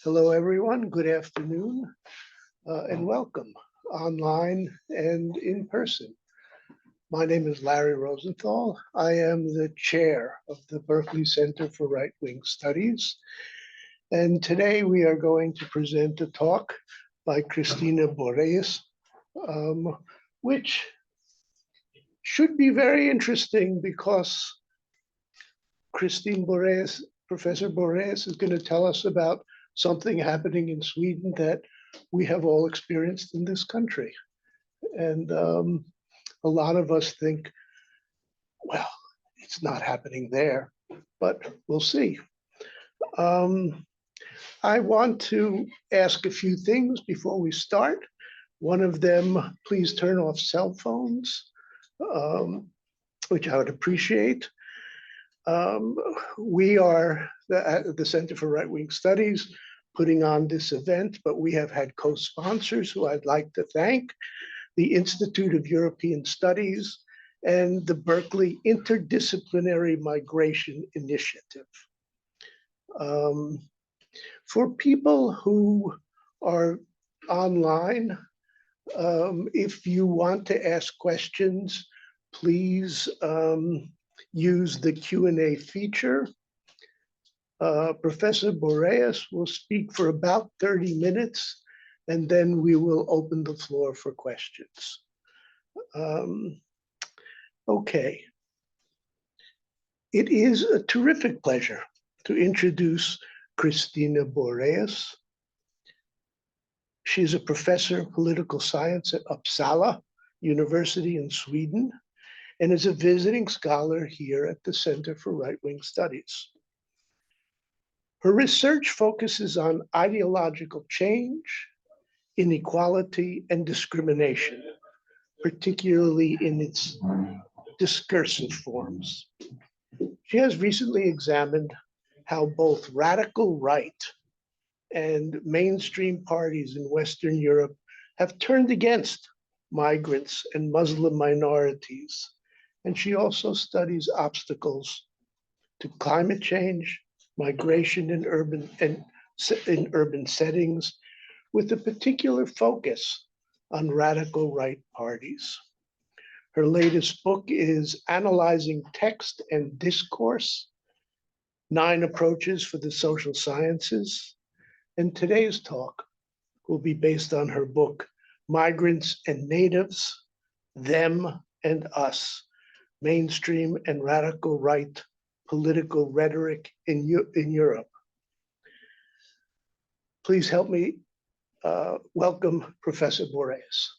Hello, everyone. Good afternoon and welcome online and in person. My name is Larry Rosenthal. I am the chair of the Berkeley Center for Right-Wing Studies. And today we are going to present a talk by Cristina Borrellas, which should be very interesting because Christine Borrellas, Professor Borrellas is going to tell us about something happening in Sweden that we have all experienced in this country. And a lot of us think, well, it's not happening there, but we'll see. I want to ask a few things before we start. One of them, please turn off cell phones, which I would appreciate. We are at the Center for Right-Wing Studies putting on this event, but we have had co-sponsors who I'd like to thank: the Institute of European Studies and the Berkeley Interdisciplinary Migration Initiative. For people who are online, if you want to ask questions, please use the Q&A feature. Professor Borrellas will speak for about 30 minutes, and then we will open the floor for questions. Okay. It is a terrific pleasure to introduce Cristina Borrellas. She's a professor of political science at Uppsala University in Sweden and is a visiting scholar here at the Center for Right-Wing Studies. Her research focuses on ideological change, inequality, and discrimination, particularly in its discursive forms. She has recently examined how both radical right and mainstream parties in Western Europe have turned against migrants and Muslim minorities. And she also studies obstacles to climate change, migration in urban settings, with a particular focus on radical right parties. Her latest book is Analyzing Text and Discourse: 9 Approaches for the Social Sciences. And today's talk will be based on her book, Migrants and Natives, Them and Us: Mainstream and Radical Right Political Rhetoric in Europe. Please help me welcome Professor Borrellas.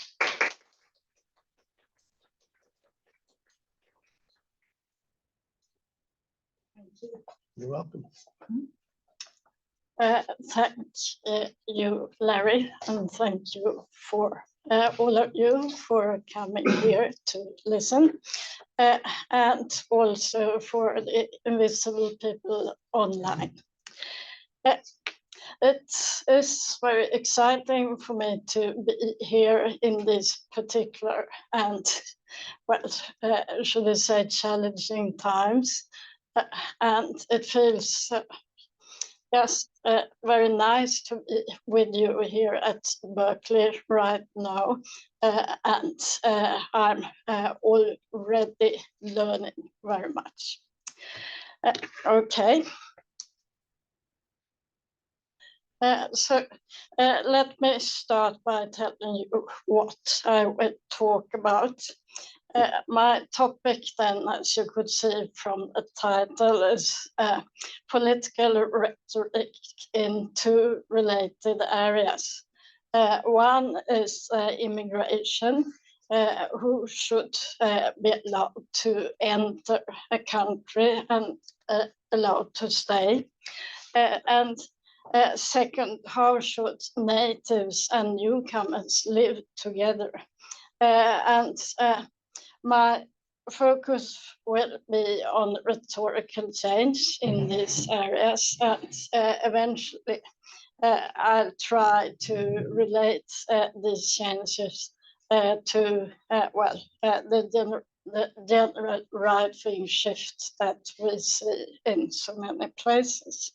You're welcome. Thank you, Larry, and thank you for all of you for coming here to listen, and also for the invisible people online. It is very exciting for me to be here in these particular and, well, should I say, challenging times. And it feels just very nice to be with you here at Berkeley right now. And I'm already learning very much. Okay. So let me start by telling you what I will talk about. My topic then, as you could see from the title, is political rhetoric in 2 related areas. One is immigration, who should be allowed to enter a country and allowed to stay. And second, how should natives and newcomers live together? My focus will be on rhetorical change in these areas, and eventually I'll try to relate these changes to the general right-wing shift that we see in so many places.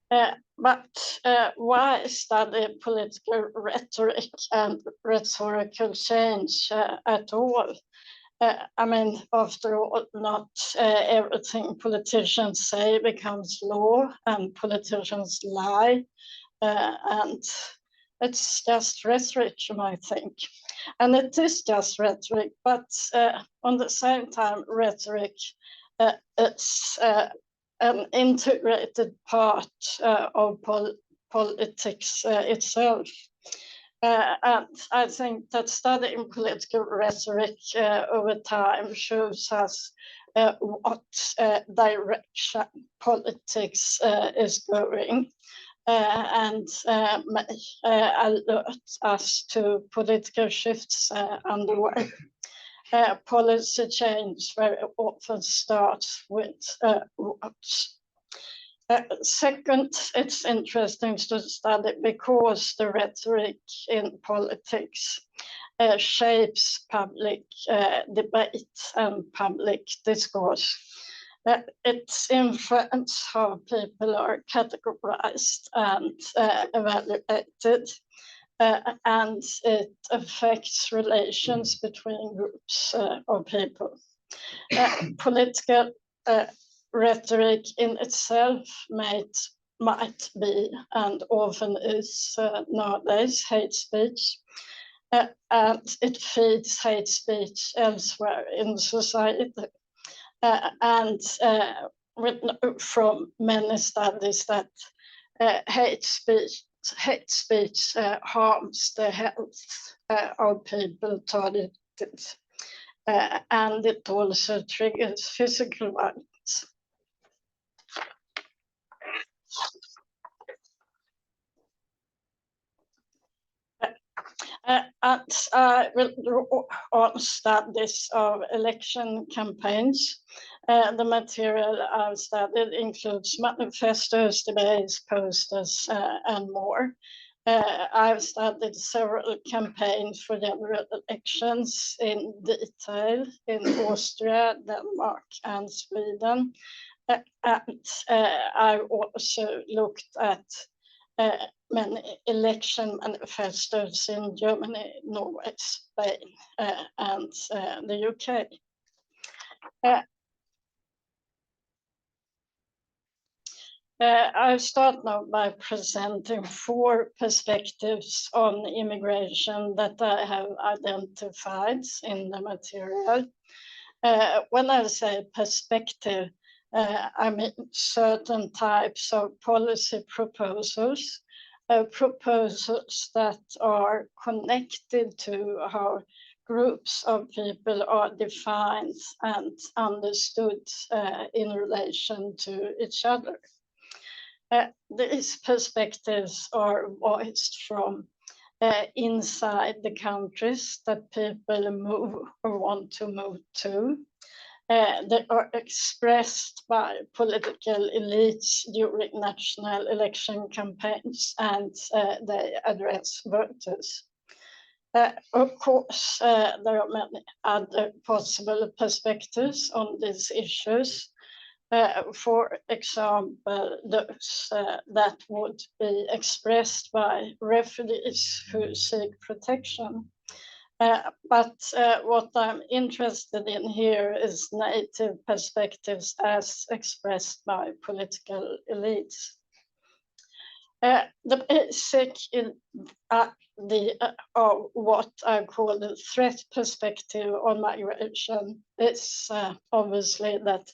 But why study political rhetoric and rhetorical change at all? I mean, after all, not everything politicians say becomes law, and politicians lie, and it's just rhetoric, you might think. And it is just rhetoric, but on the same time, rhetoric is an integrated part of politics itself. And I think that studying political rhetoric over time shows us what direction politics is going, and may alert us to political shifts underway. Policy change very often starts with what. Second, it's interesting to study because the rhetoric in politics shapes public debate and public discourse. It influences how people are categorized and evaluated, and it affects relations between groups of people. Political rhetoric in itself might be, and often is nowadays, hate speech. And it feeds hate speech elsewhere in society. And we know from many studies that hate speech harms the health of people targeted, and it also triggers physical violence. And I will draw on studies of election campaigns. The material I've studied includes manifestos, debates, posters, and more. I've studied several campaigns for general elections in detail in Austria, Denmark, and Sweden. And I've also looked at many election manifestos in Germany, Norway, Spain, and the UK. I'll start now by presenting 4 perspectives on immigration that I have identified in the material. When I say perspective, I mean certain types of policy proposals, proposals that are connected to how groups of people are defined and understood in relation to each other. These perspectives are voiced from inside the countries that people move or want to move to. They are expressed by political elites during national election campaigns, and they address voters. Of course, there are many other possible perspectives on these issues. For example, those that would be expressed by refugees who seek protection. But what I'm interested in here is native perspectives as expressed by political elites. The basic what I call the threat perspective on migration is obviously that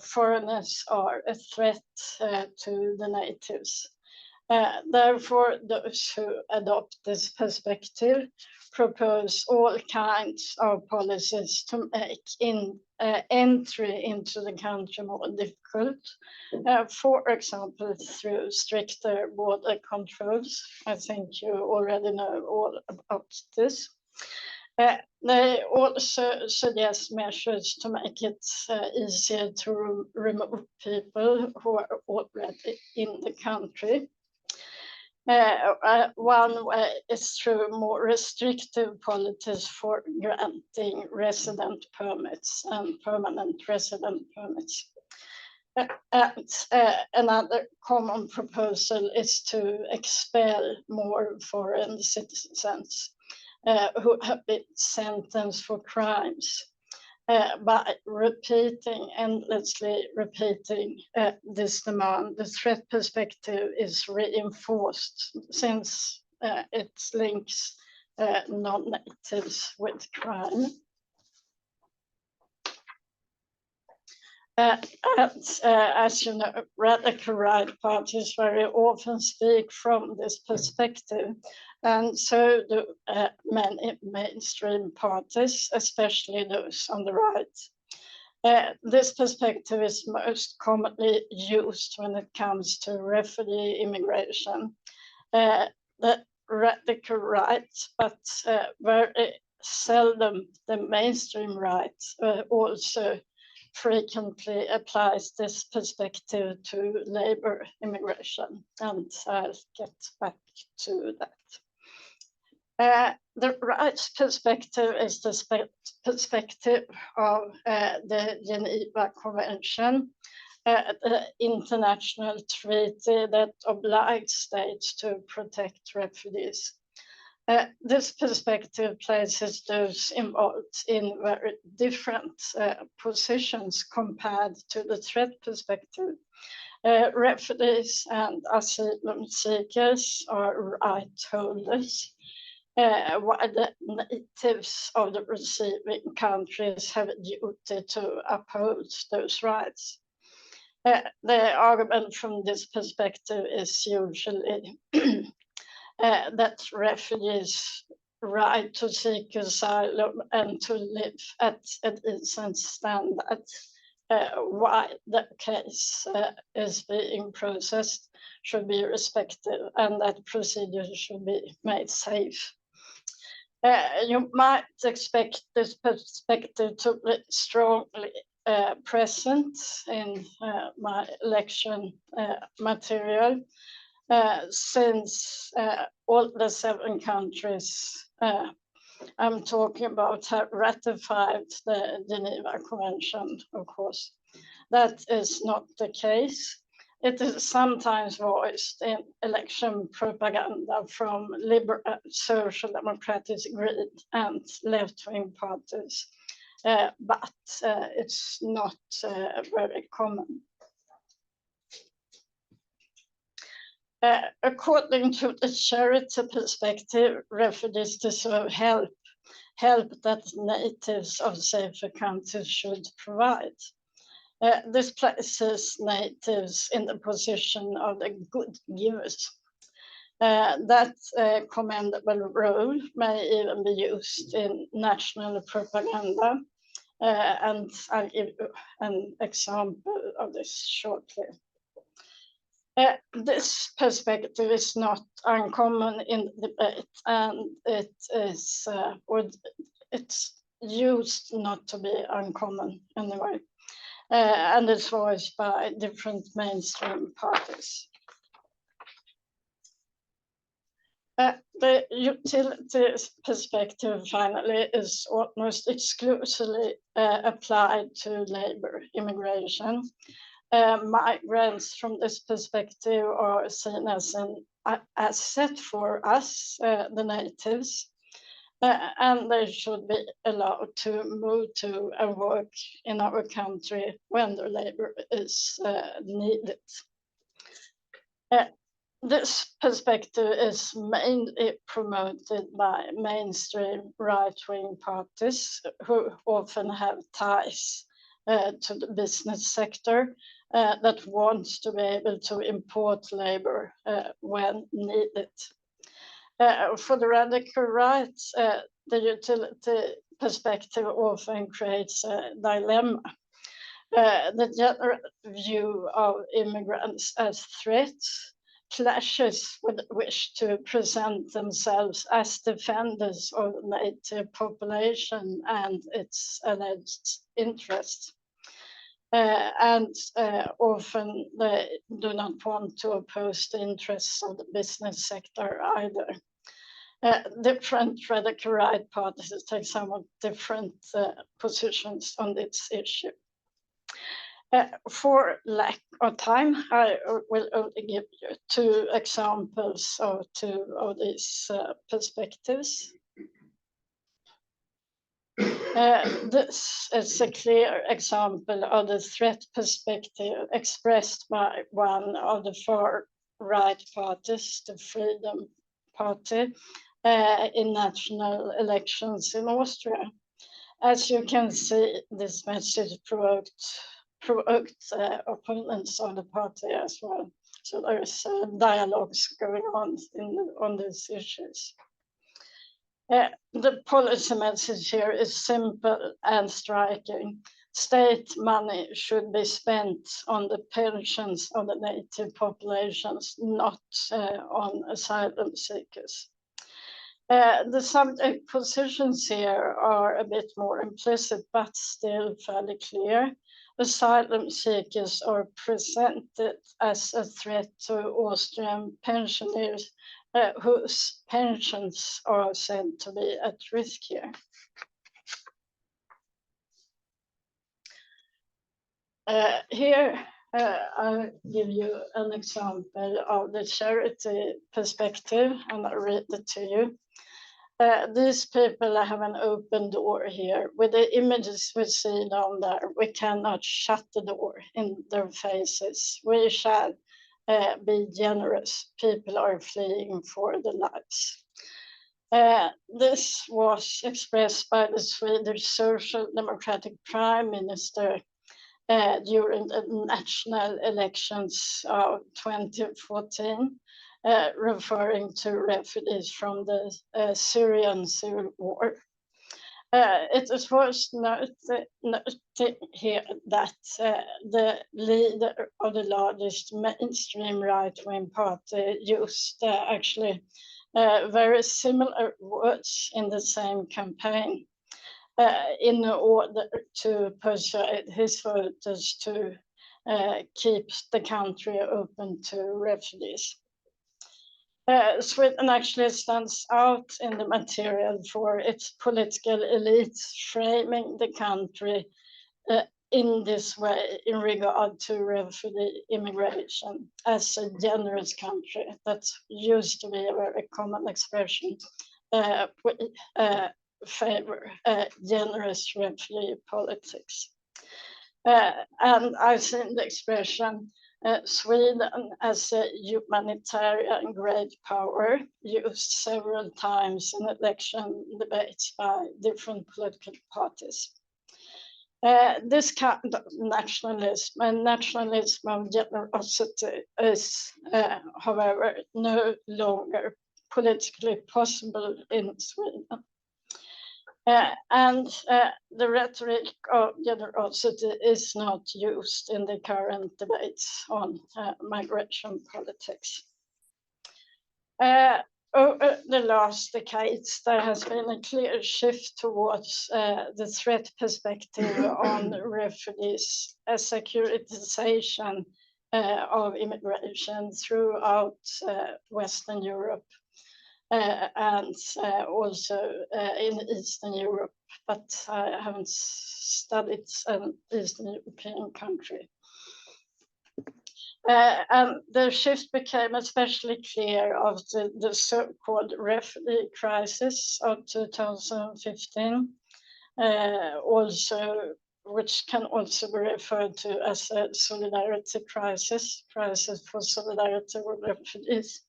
foreigners are a threat to the natives. Therefore, those who adopt this perspective propose all kinds of policies to make entry into the country more difficult. For example, through stricter border controls. I think you already know all about this. They also suggest measures to make it easier to remove people who are already in the country. One way is through more restrictive policies for granting resident permits and permanent resident permits. And another common proposal is to expel more foreign citizens who have been sentenced for crimes by endlessly repeating this demand. The threat perspective is reinforced since it links non-natives with crime. And as you know, radical right parties very often speak from this perspective, and so do many mainstream parties, especially those on the right. This perspective is most commonly used when it comes to refugee immigration. The radical right, but very seldom the mainstream right, also frequently applies this perspective to labor immigration, and I'll get back to that. The right perspective is the perspective of the Geneva Convention, the international treaty that obliges states to protect refugees. This perspective places those involved in very different positions compared to the threat perspective. Refugees and asylum seekers are right holders, while the natives of the receiving countries have a duty to uphold those rights. The argument from this perspective is usually that refugees' right to seek asylum and to live at a decent standard while the case is being processed should be respected, and that procedures should be made safe. You might expect this perspective to be strongly present in my election material, since all the 7 countries I'm talking about have ratified the Geneva Convention, of course. That is not the case. It is sometimes voiced in election propaganda from liberal, social democratic, green and left-wing parties, but it's not very common. According to the charity perspective, refugees deserve help that natives of safer countries should provide. This places natives in the position of the good givers. That commendable role may even be used in national propaganda, and I'll give you an example of this shortly. This perspective is not uncommon in the debate, and it's used not to be uncommon anyway, and it's voiced by different mainstream parties. The utility perspective, finally, is almost exclusively applied to labor immigration. Migrants from this perspective are seen as an asset for us, the natives, and they should be allowed to move to and work in our country when their labor is needed. This perspective is mainly promoted by mainstream right-wing parties who often have ties to the business sector that wants to be able to import labor when needed. For the radical right, the utility perspective often creates a dilemma. The general view of immigrants as threats clashes with the wish to present themselves as defenders of the native population and its alleged interests. And often they do not want to oppose the interests of the business sector either. Different radical right parties take somewhat different positions on this issue. For lack of time, I will only give you 2 examples of 2 of these perspectives. This is a clear example of the threat perspective expressed by one of the far-right parties, the Freedom Party, in national elections in Austria. As you can see, this message provoked opponents of the party as well. So there's dialogues going on these issues. The policy message here is simple and striking. State money should be spent on the pensions of the native populations, not on asylum seekers. The subject positions here are a bit more implicit, but still fairly clear. Asylum seekers are presented as a threat to Austrian pensioners whose pensions are said to be at risk here. Here I'll give you an example of the charity perspective, and I'll read it to you. These people have an open door here. With the images we see down there, we cannot shut the door in their faces. We shall be generous. People are fleeing for their lives. This was expressed by the Swedish Social Democratic Prime Minister during the national elections of 2014, referring to refugees from the Syrian civil war. It is worth noting here that the leader of the largest mainstream right-wing party used actually very similar words in the same campaign in order to persuade his voters to keep the country open to refugees. Sweden actually stands out in the material for its political elites framing the country in this way in regard to refugee immigration as a generous country. That used to be a very common expression. Favor generous refugee politics. And I've seen the expression Sweden as a humanitarian great power used several times in election debates by different political parties. This kind of nationalism and nationalism of generosity is, however, no longer politically possible in Sweden. And the rhetoric of generosity is not used in the current debates on migration politics. Over the last decades, there has been a clear shift towards the threat perspective on refugees, a securitization of immigration throughout Western Europe. And also in Eastern Europe, but I haven't studied an Eastern European country. And the shift became especially clear after the so-called refugee crisis of 2015, which can also be referred to as a solidarity crisis for solidarity with refugees.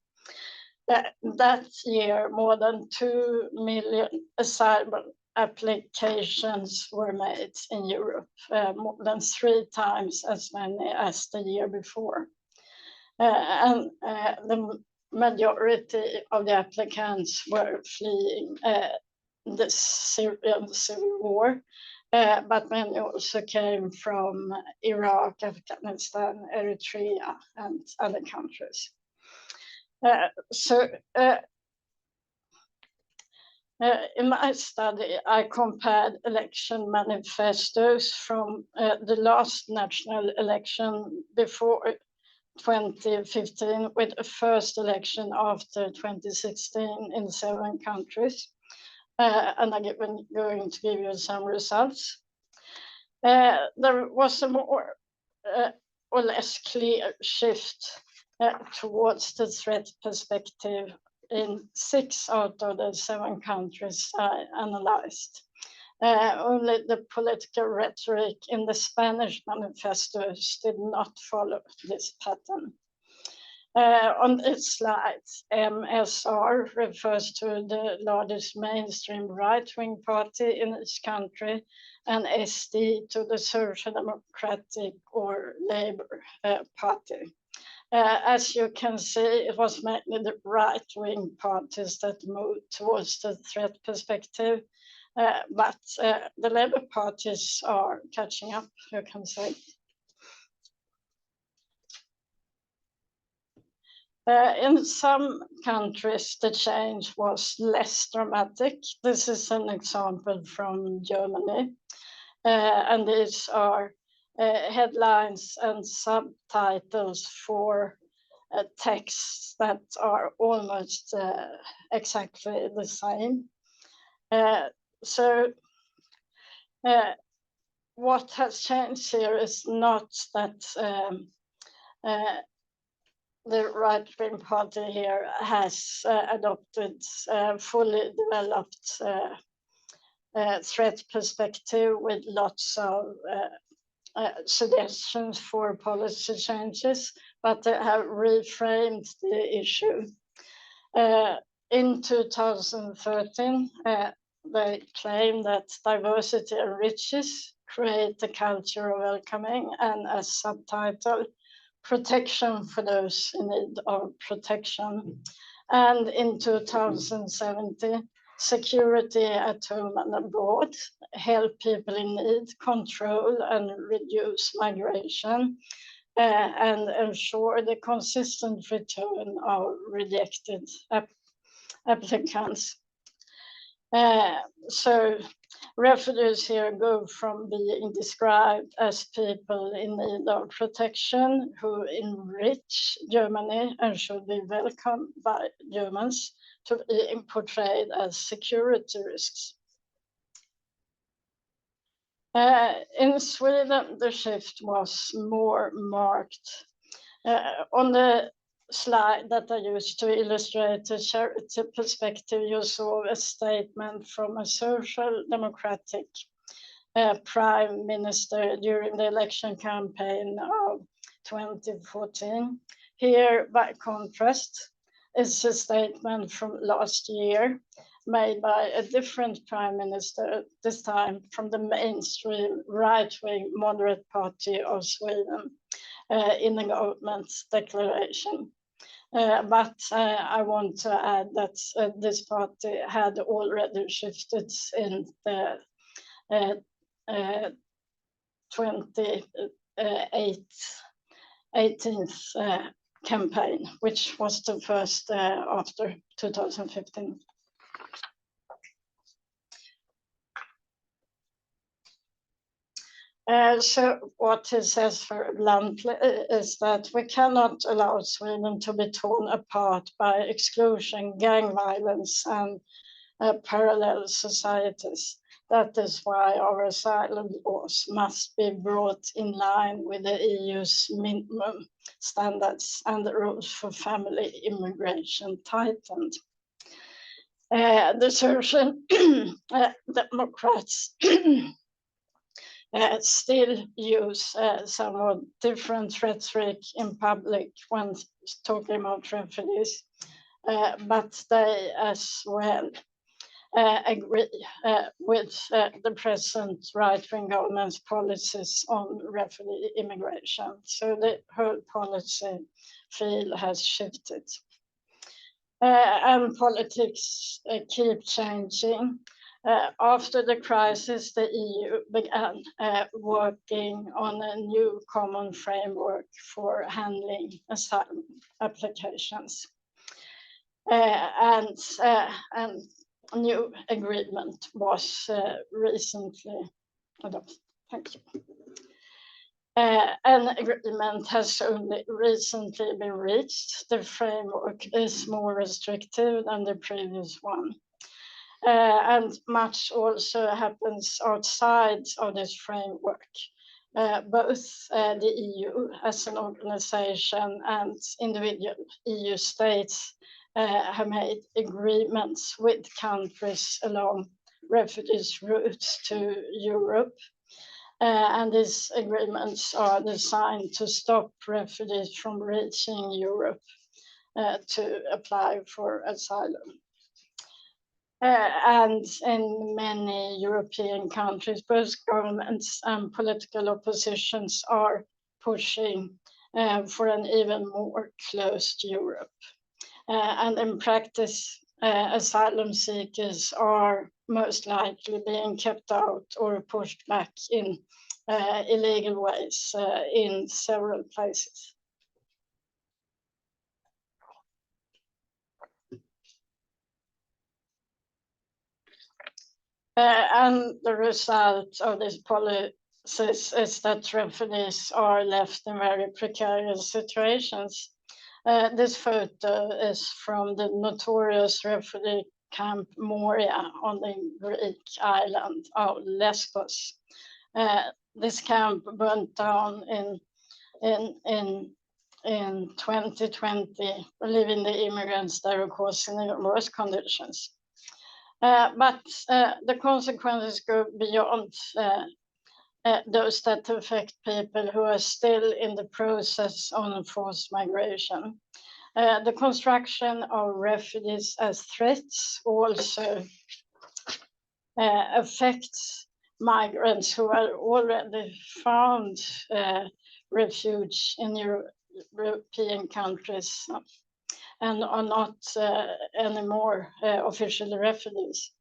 That year, more than 2 million asylum applications were made in Europe, more than 3 times as many as the year before. And the majority of the applicants were fleeing the Syrian civil war, but many also came from Iraq, Afghanistan, Eritrea, and other countries. In my study, I compared election manifestos from the last national election before 2015 with the first election after 2016 in 7 countries. And I'm going to give you some results. There was a more or less clear shift towards the threat perspective in 6 out of the 7 countries I analyzed. Only the political rhetoric in the Spanish manifestos did not follow this pattern. On this slide, MSR refers to the largest mainstream right-wing party in each country, and SD to the Social Democratic or Labour Party. As you can see, it was mainly the right-wing parties that moved towards the threat perspective, but the Labour parties are catching up, you can say. In some countries, the change was less dramatic. This is an example from Germany. And these are headlines and subtitles for texts that are almost exactly the same. So what has changed here is not that the right-wing party here has adopted fully developed threat perspective with lots of suggestions for policy changes, but they have reframed the issue. In 2013, they claim that diversity enriches, create a culture of welcoming, and as subtitle, protection for those in need of protection. And in 2017, security at home and abroad, help people in need, control and reduce migration, and ensure the consistent return of rejected applicants. So refugees here go from being described as people in need of protection who enrich Germany and should be welcomed by Germans to being portrayed as security risks. In Sweden, the shift was more marked. On the slide that I used to illustrate the charity perspective, you saw a statement from a social democratic prime minister during the election campaign of 2014. Here, by contrast, is a statement from last year made by a different prime minister, this time from the mainstream right-wing moderate party of Sweden, in the government's declaration. But I want to add that this party had already shifted in the 2018 campaign, which was the first after 2015. So what he says very bluntly is that we cannot allow Sweden to be torn apart by exclusion, gang violence, and parallel societies. That is why our asylum laws must be brought in line with the EU's minimum standards and the rules for family immigration tightened. The Social Democrats still use somewhat different rhetoric in public when talking about refugees, but they as well agree with the present right-wing government's policies on refugee immigration. So the whole policy field has shifted. And politics keep changing. After the crisis, the EU began working on a new common framework for handling asylum applications. And a new agreement was recently adopted. Thank you. An agreement has only recently been reached. The framework is more restrictive than the previous one. And much also happens outside of this framework. both the EU as an organization and individual EU states have made agreements with countries along refugees' routes to Europe. And these agreements are designed to stop refugees from reaching Europe to apply for asylum. And in many European countries, both governments and political oppositions are pushing for an even more closed Europe. And in practice, asylum seekers are most likely being kept out or pushed back in illegal ways in several places. And the result of this policies is that refugees are left in very precarious situations. This photo is from the notorious refugee camp Moria on the Greek island of Lesbos. This camp burnt down in 2020, leaving the immigrants there, of course, in even worse conditions. But the consequences go beyond those that affect people who are still in the process of forced migration. The construction of refugees as threats also affects migrants who are already found refuge in European countries and are not anymore officially refugees.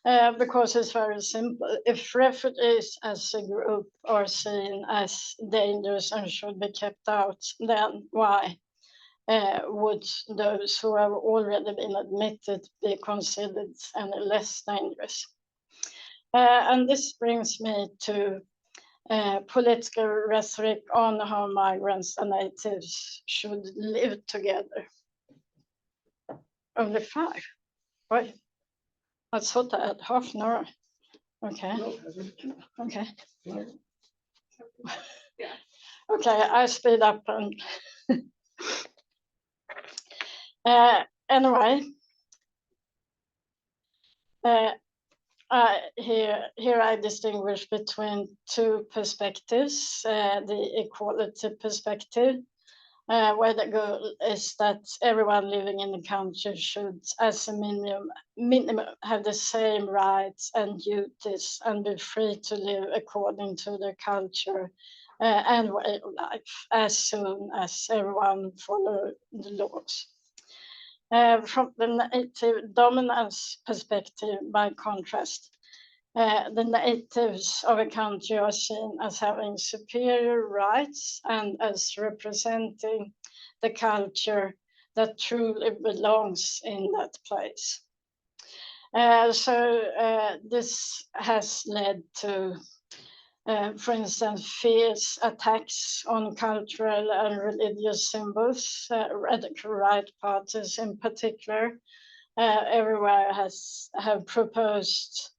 Because it's very simple. If refugees as a group are seen as dangerous and should be kept out, then why would those who have already been admitted be considered any less dangerous? And this brings me to political rhetoric on how migrants and natives should live together. Only 5? Why? I thought I had half an hour. Okay. Okay. Okay, I speed up and anyway. Here I distinguish between 2 perspectives, the equality perspective, where the goal is that everyone living in the country should, as a minimum, have the same rights and duties and be free to live according to their culture and way of life, as soon as everyone follows the laws. From the native dominance perspective, by contrast, the natives of a country are seen as having superior rights and as representing the culture that truly belongs in that place. So this has led to, for instance, fierce attacks on cultural and religious symbols, radical right parties in particular, everywhere have proposed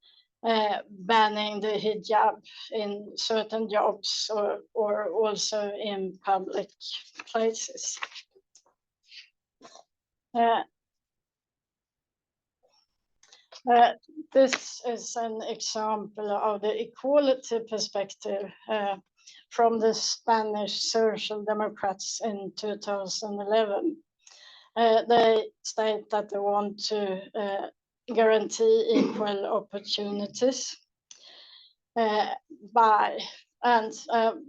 banning the hijab in certain jobs or also in public places. This is an example of the equality perspective from the Spanish Social Democrats in 2011. They state that they want to guarantee equal opportunities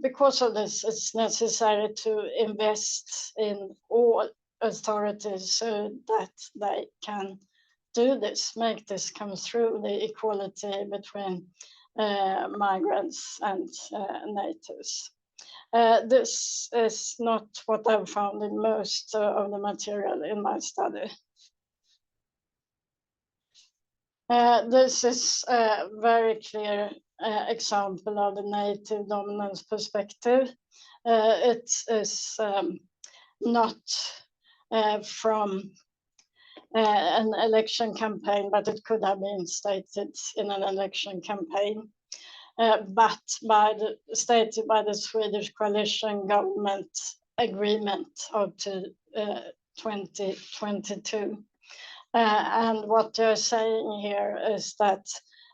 because of this, it's necessary to invest in all authorities so that they can do this, make this come through, the equality between migrants and natives. This is not what I've found in most of the material in my study. This is a very clear example of the native dominance perspective. It is not from an election campaign, but it could have been stated in an election campaign. but stated by the Swedish coalition government agreement up to 2022. And what they're saying here is that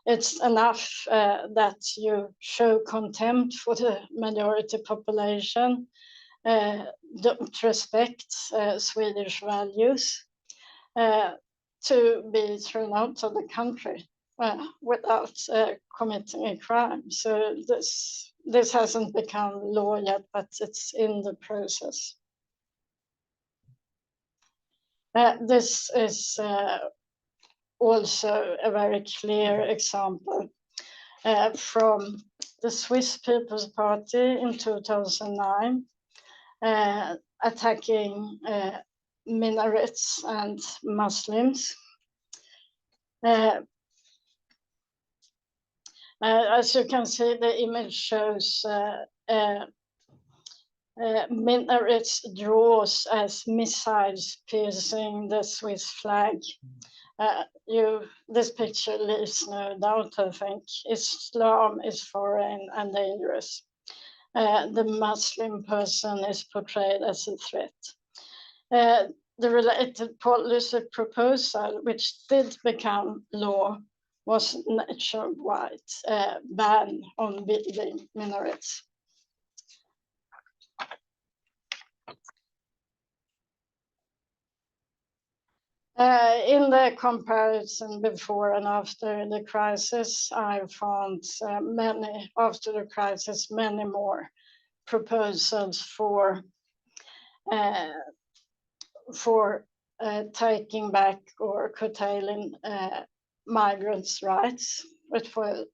it's enough that you show contempt for the majority population, don't respect Swedish values, to be thrown out of the country without committing a crime. So this hasn't become law yet, but it's in the process. This is also a very clear example from the Swiss People's Party in 2009, attacking minarets and Muslims. As you can see, the image shows minarets draws as missiles piercing the Swiss flag. This picture leaves no doubt, I think. Islam is foreign and dangerous. The Muslim person is portrayed as a threat. The related policy proposal, which did become law, was nationwide ban on building minarets. In the comparison before and after the crisis, I found many more proposals for taking back or curtailing migrants' rights, but for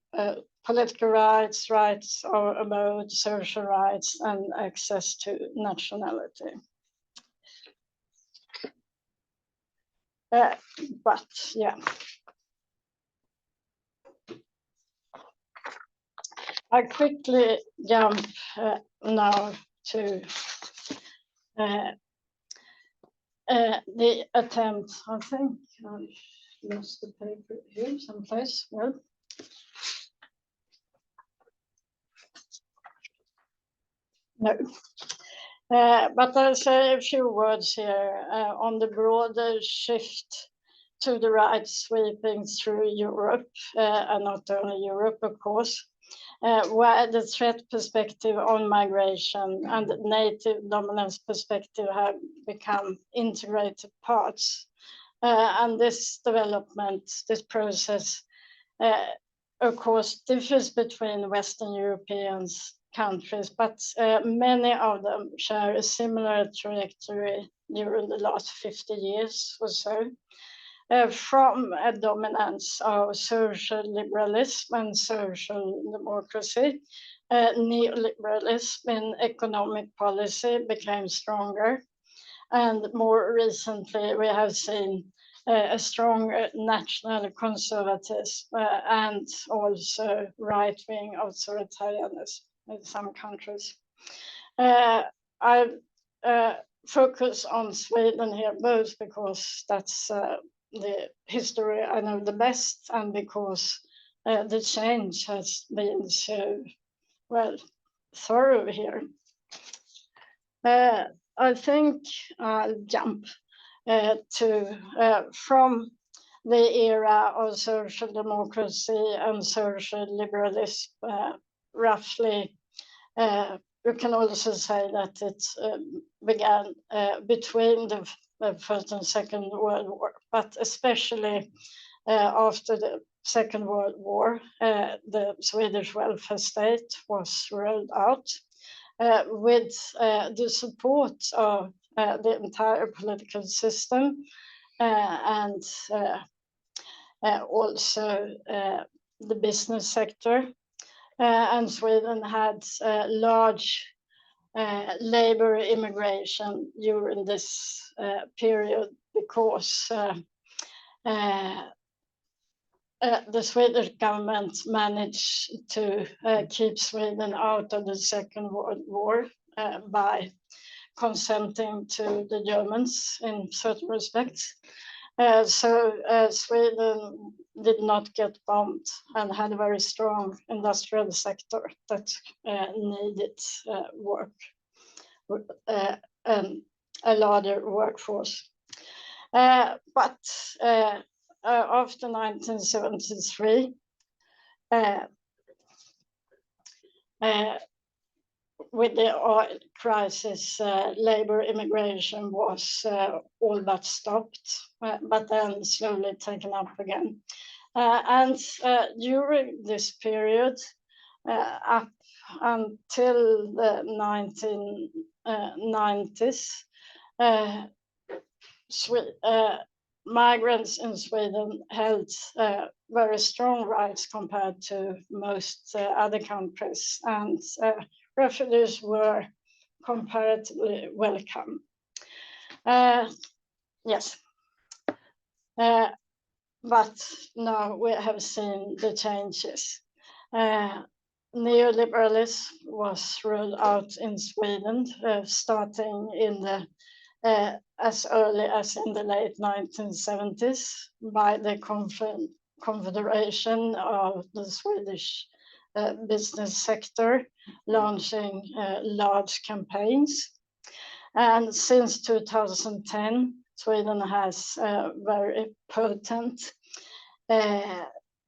political rights, rights of abode, social rights, and access to nationality. But yeah, I quickly jump now to the attempt. I think I lost the paper here someplace. Well, no. But I'll say a few words here on the broader shift to the right sweeping through Europe, and not only Europe, of course, where the threat perspective on migration and native dominance perspective have become integrated parts. And this development, this process, of course, differs between Western Europeans countries, but many of them share a similar trajectory during the last 50 years or so, from a dominance of social liberalism and social democracy. Neoliberalism in economic policy became stronger, and more recently we have seen a strong national conservatism and also right-wing authoritarianism in some countries. I focus on Sweden here, both because that's the history I know the best, and because the change has been so, well, thorough here. I think I'll jump from the era of social democracy and social liberalism, roughly. You can also say that it began between the First and Second World War, but especially after the Second World War, the Swedish welfare state was rolled out with the support of the entire political system and also the business sector. And Sweden had large labor immigration during this period because the Swedish government managed to keep Sweden out of the Second World War by consenting to the Germans in certain respects. So Sweden did not get bombed and had a very strong industrial sector that needed work, and a larger workforce. But after 1973, with the oil crisis, labor immigration was all but stopped, but then slowly taken up again. And during this period, up until the 1990s, migrants in Sweden held very strong rights compared to most other countries, and refugees were comparatively welcome. Yes. But now we have seen the changes. Neoliberalism was rolled out in Sweden, starting in the as early as in the late 1970s by the Confederation of the Swedish business sector, launching large campaigns. And since 2010, Sweden has a very potent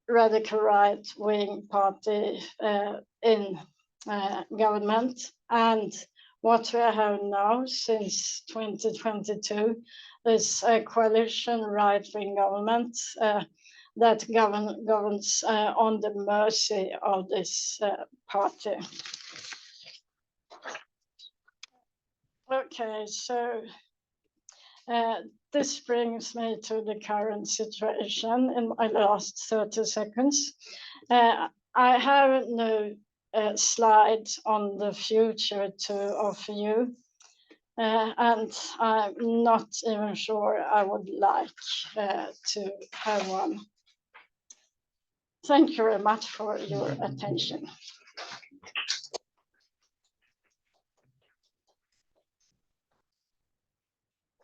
radical right-wing party in government. And what we have now since 2022 is a coalition right-wing government that governs on the mercy of this party. Okay, so this brings me to the current situation in my last 30 seconds. I have no slides on the future to offer you, and I'm not even sure I would like to have one. Thank you very much for your attention.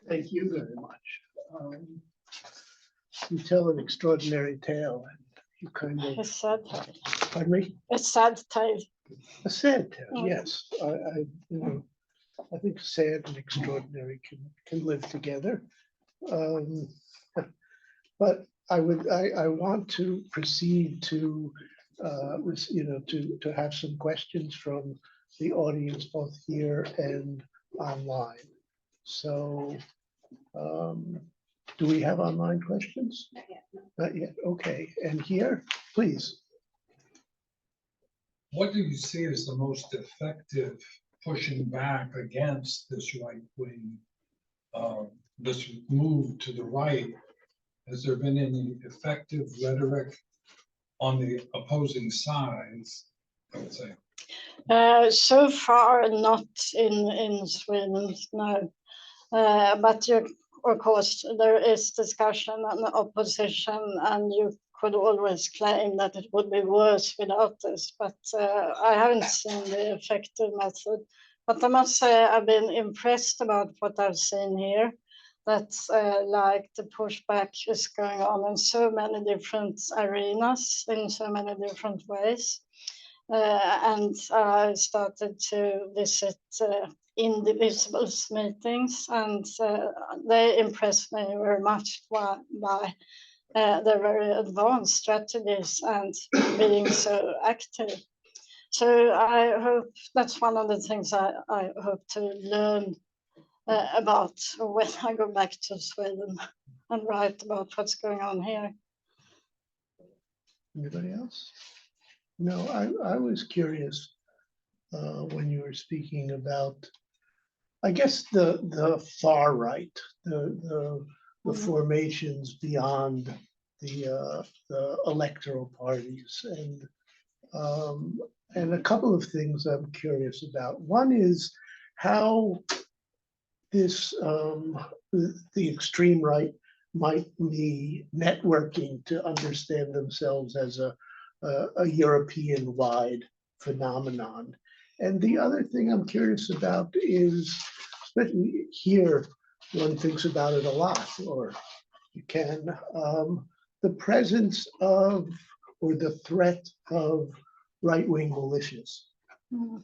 Thank you very much. You tell an extraordinary tale, and you kind of. It's sad. Pardon me? A sad tale. A sad tale, yes. I think sad and extraordinary can live together. But I want to proceed to to have some questions from the audience both here and online. So do we have online questions? Not yet. No. Not yet. Okay. And here, please. What do you see as the most effective pushing back against this right wing, this move to the right? Has there been any effective rhetoric on the opposing sides, I would say? So far, not in Sweden, no. But of course, there is discussion and opposition, and you could always claim that it would be worse without this, but I haven't seen the effective method. But I must say I've been impressed about what I've seen here, that like the pushback is going on in so many different arenas, in so many different ways. And I started to visit Indivisibles meetings, and they impressed me very much by their very advanced strategies and being so active. So I hope that's one of the things I hope to learn about when I go back to Sweden and write about what's going on here. Anybody else? No, I was curious when you were speaking about, I guess, the far right, the formations beyond the electoral parties, and a couple of things I'm curious about. One is how this the extreme right might be networking to understand themselves as a European-wide phenomenon. And the other thing I'm curious about is, especially here, one thinks about it a lot, or you can, the presence of or the threat of right-wing militias. Mm.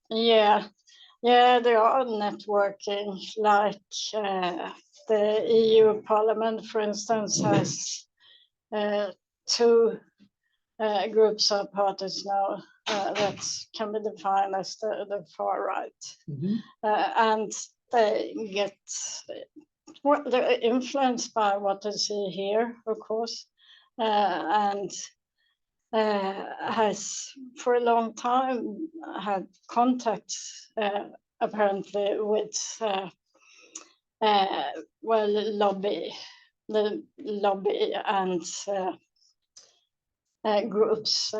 Yeah, they are networking. Like the EU Parliament, for instance, has two groups of parties now that can be defined as the far right, and they get they're influenced by what they see here, of course, and has for a long time had contacts apparently with lobby and groups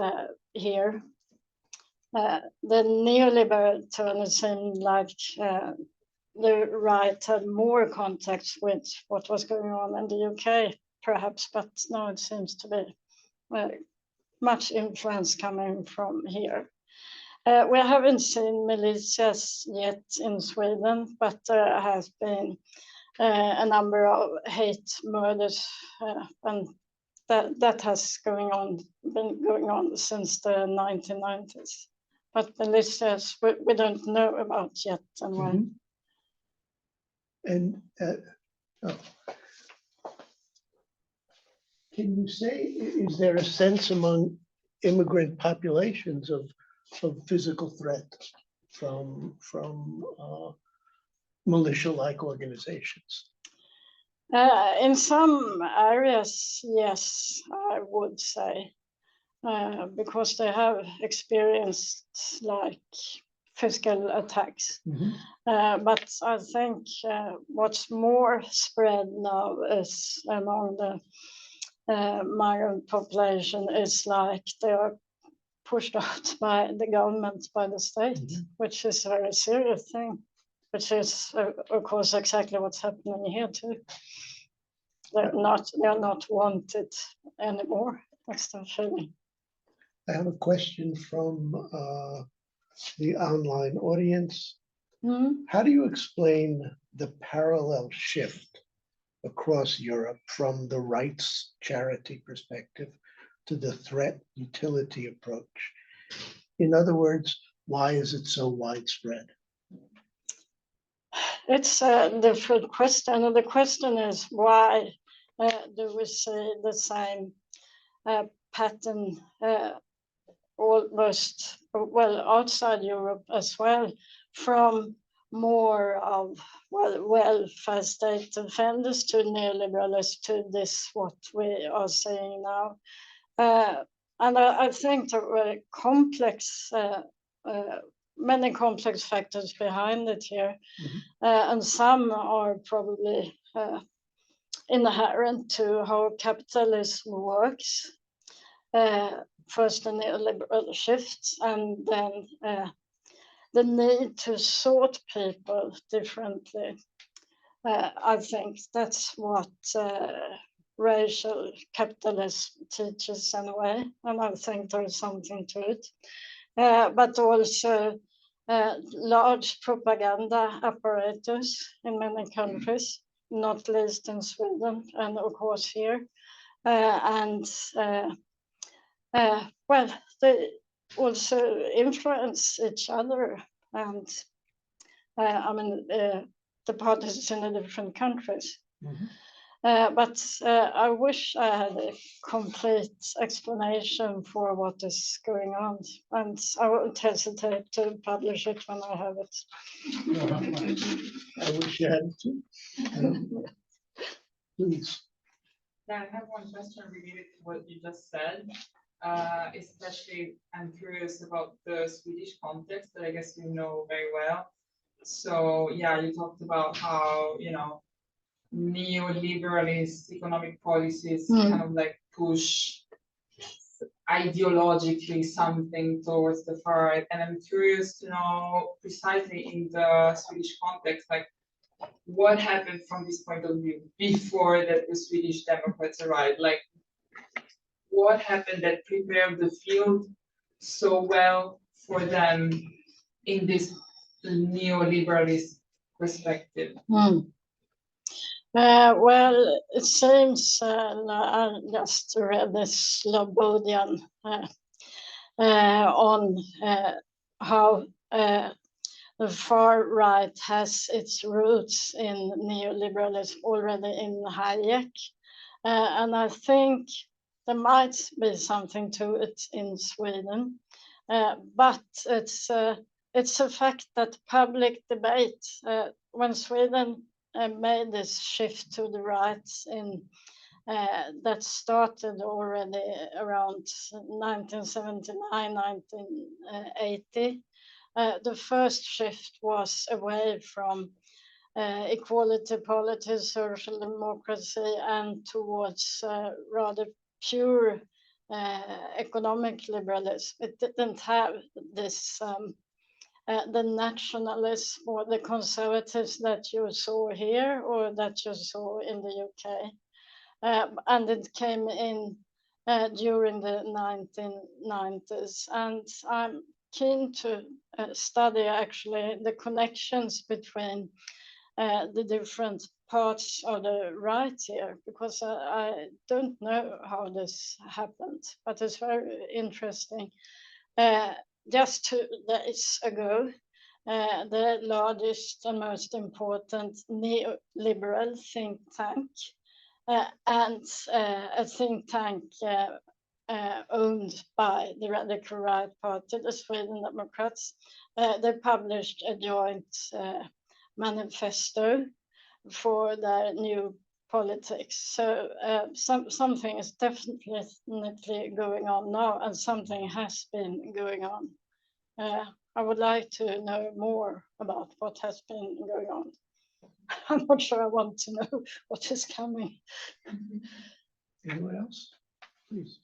here. The neoliberal turn seemed like the right had more contacts with what was going on in the UK, perhaps, but now it seems to be much influence coming from here. We haven't seen militias yet in Sweden, but there has been a number of hate murders, and that has been going on since the 1990s. But militias we don't know about yet, and why. And can you say, is there a sense among immigrant populations of physical threat from militia-like organizations? In some areas, yes, I would say, because they have experienced like physical attacks. But I think what's more spread now is among the migrant population is like they are pushed out by the government, by the state, which is a very serious thing, which is of course exactly what's happening here too. They're not wanted anymore. That's the feeling. I have a question from the online audience. How do you explain the parallel shift across Europe from the rights charity perspective to the threat utility approach? In other words, why is it so widespread? It's a different question. And the question is, why do we see the same pattern almost, well, outside Europe as well, from more of welfare state defenders to neoliberalists to this what we are seeing now. And I think there were many complex factors behind it here, and some are probably inherent to how capitalism works. First the neoliberal shifts, and then the need to sort people differently. I think that's what racial capitalism teaches in a way, and I think there's something to it. But also large propaganda apparatus in many countries, not least in Sweden, and of course here. Well, they also influence each other, and I mean the parties in the different countries. But I wish I had a complete explanation for what is going on, and I won't hesitate to publish it when I have it. I wish you had to. Please. Yeah, I have one question related to what you just said. Especially, I'm curious about the Swedish context that I guess you know very well. So yeah, you talked about how, neoliberalist economic policies kind of like push ideologically something towards the far right. And I'm curious to know precisely in the Swedish context, like what happened from this point of view before that the Swedish Democrats arrived? Like what happened that prepared the field so well for them in this neoliberalist perspective? Well, it seems I just read this Slobodian on how the far right has its roots in neoliberalism already in Hayek. And I think there might be something to it in Sweden. But it's a fact that public debate, when Sweden made this shift to the right in that started already around 1979, 1980. The first shift was away from equality politics, social democracy, and towards rather pure economic liberalism. It didn't have this the nationalism or the conservatives that you saw here or that you saw in the UK. And it came in during the 1990s. And I'm keen to study actually the connections between the different parts of the right here, because I don't know how this happened, but it's very interesting. Just 2 days ago, the largest and most important neoliberal think tank and a think tank owned by the radical right party, the Sweden Democrats, they published a joint manifesto for their new politics. So something is definitely going on now, and something has been going on. I would like to know more about what has been going on. I'm not sure I want to know what is coming. Anyone else? Please.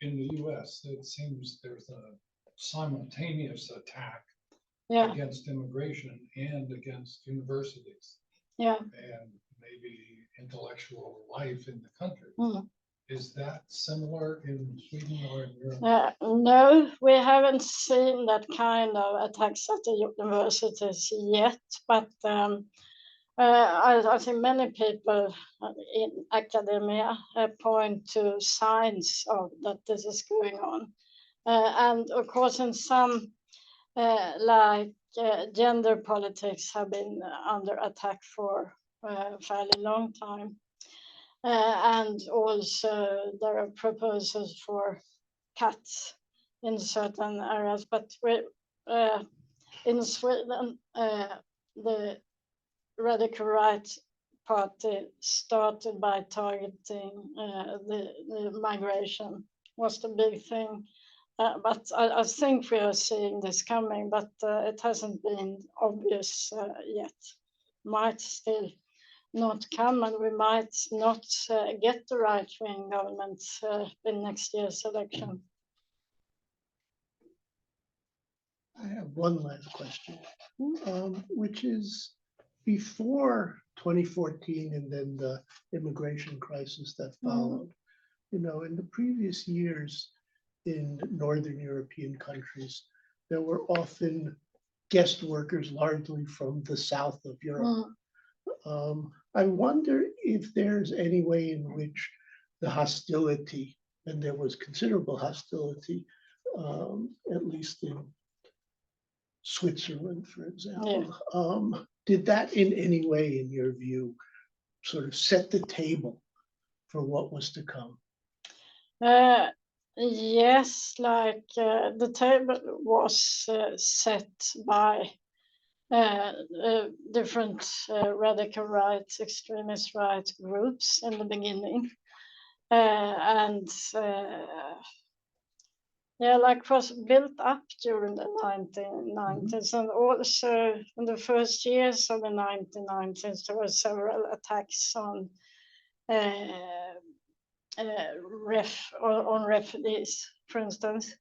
In the US, it seems there's a simultaneous attack Yeah, against immigration and against universities yeah. and maybe intellectual life in the country. Mm. Is that similar in Sweden or in Europe? No, we haven't seen that kind of attacks at the universities yet, but I think many people in academia point to signs of that this is going on. And of course, in some like gender politics have been under attack for a fairly long time. And also there are proposals for cuts in certain areas, but in Sweden, the radical right party started by targeting the migration was the big thing. But I think we are seeing this coming, but it hasn't been obvious yet. Might still not come, and we might not get the right-wing government in next year's election. I have one last question, which is before 2014 and then the immigration crisis that followed. You know, in the previous years in Northern European countries, there were often guest workers largely from the south of Europe. I wonder if there's any way in which the hostility, and there was considerable hostility, at least in Switzerland, for example, did that in any way, in your view, sort of set the table for what was to come? Yes, like the table was set by different radical right, extremist right groups in the beginning. And yeah, like was built up during the 1990s, and also in the first years of the 1990s, there were several attacks on refugees, for instance,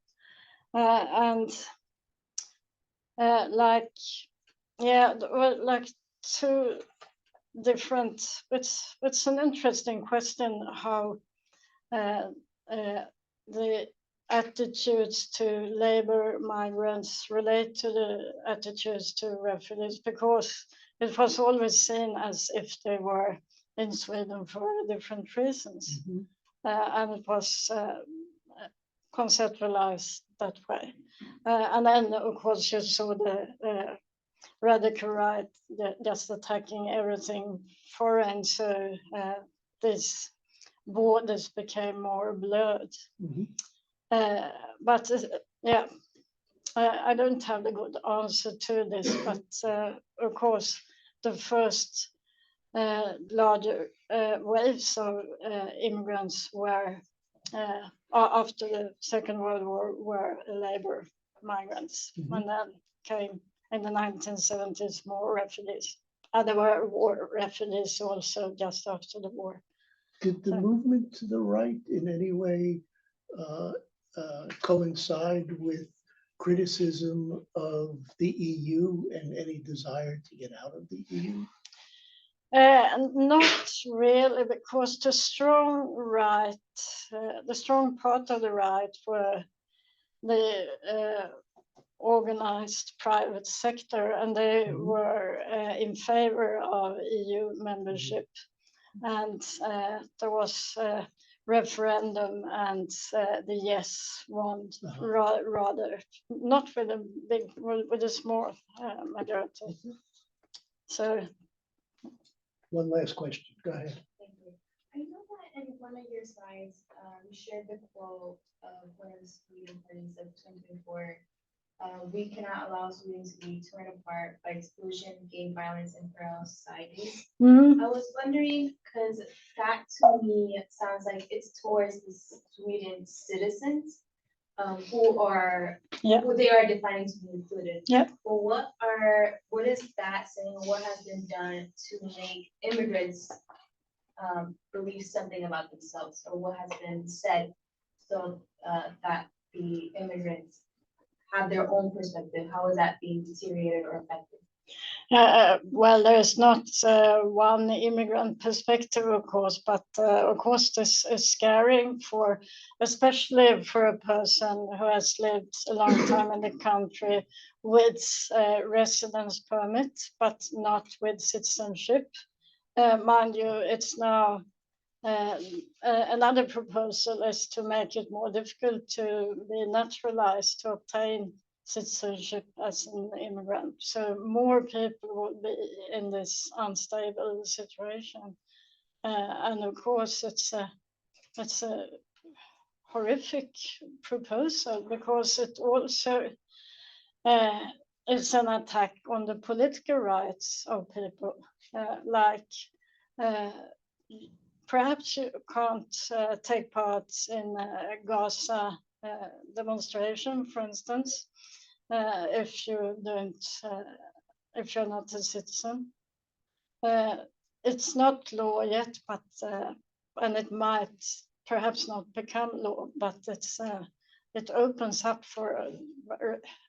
and like two different. It's an interesting question how the attitudes to labor migrants relate to the attitudes to refugees, because it was always seen as if they were in Sweden for different reasons. And it was conceptualized that way. And then, of course, you saw the radical right just attacking everything foreign. So these borders became more blurred. But yeah, I don't have a good answer to this, but of course, the first larger waves of immigrants were after the Second World War were labor migrants, and then came in the 1970s more refugees. And there were war refugees also just after the war. Did the movement to the right in any way coincide with criticism of the EU and any desire to get out of the EU? Not really, because the strong right, the strong part of the right were the organized private sector, and they were in favor of EU membership. And there was a referendum, and the yes won rather, not with a big, with a small majority. So. One last question, go ahead. Thank you. I know that in one of your slides, you shared the quote of one of the Sweden parties of 2024. We cannot allow Sweden to be torn apart by exclusion, gang violence, and parallel societies. I was wondering, because that to me sounds like it's towards the Sweden citizens who are who they are defining to be included. Well, what is that saying? What has been done to make immigrants believe something about themselves, or what has been said so that the immigrants have their own perspective? How is that being deteriorated or affected? Well, there's not one immigrant perspective, of course, but of course this is scary for, especially for a person who has lived a long time in the country with residence permit, but not with citizenship. Mind you, it's now another proposal is to make it more difficult to be naturalized, to obtain citizenship as an immigrant. So more people will be in this unstable situation. And of course, it's a horrific proposal, because it also is an attack on the political rights of people. Perhaps you can't take part in Gaza demonstration, for instance, if you don't, if you're not a citizen. It's not law yet, but and it might perhaps not become law, but it opens up for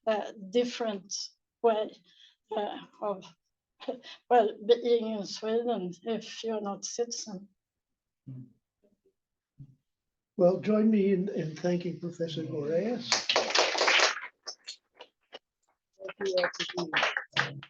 a different way of being in Sweden if you're not a citizen. Well, join me in thanking Professor Boreas. Thank you all for being here.